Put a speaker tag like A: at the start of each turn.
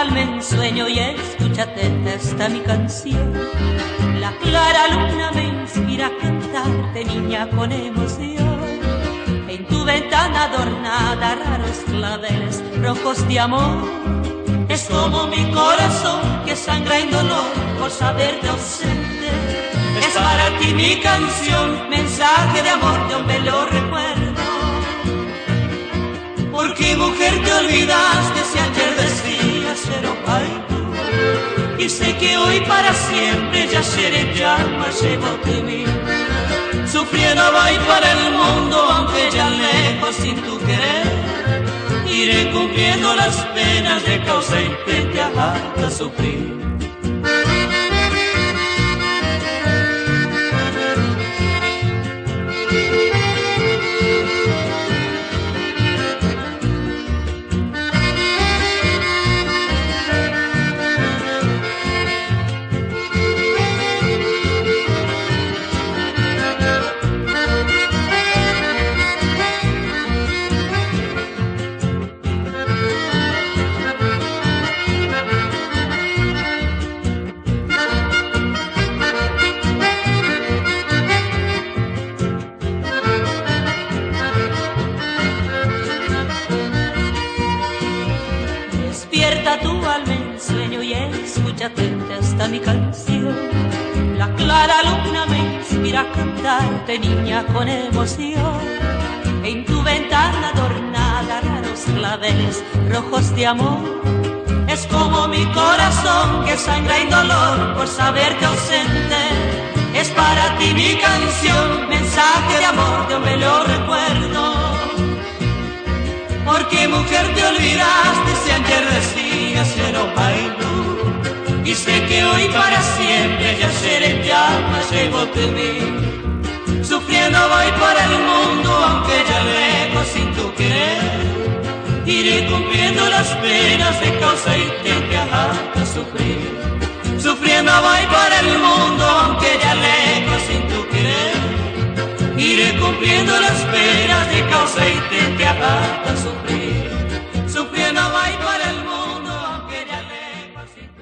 A: alma en sueño y escúchate esta mi canción. La clara luna me inspira a cantarte, niña, con emoción. En tu ventana adornada, raros claveles rojos de amor. Es como mi corazón que sangra en dolor por saberte ausente. Es para ti mi canción, mensaje de amor de un bello recuerdo. Porque mujer te olvidaste si ayer decías cero tú. Y sé que hoy para siempre ya seré llama llevo de mí. Sufriendo voy para el mundo aunque ya lejos sin tu querer. Iré cumpliendo las penas de causa que te haga sufrir. Despierta tu alma en sueño y escucha atenta esta mi canción. La clara luna me inspira a cantarte, niña, con emoción. En tu ventana adornada, raros claveles rojos de amor. Es como mi corazón que sangra en dolor por saberte ausente. Es para ti mi canción, mensaje de amor de un bello recuerdo. Porque mujer te olvidaste si ayer decías cero bailú. Y sé que hoy para siempre ya seré llama llevo de mí. Sufriendo voy por el mundo aunque ya lejos sin tu querer. Iré cumpliendo las penas de causa y te haga sufrir. Sufriendo voy por el mundo aunque ya lejos sin tu querer. Iré cumpliendo las penas de causa y te haga sufrir. Sufriendo voy por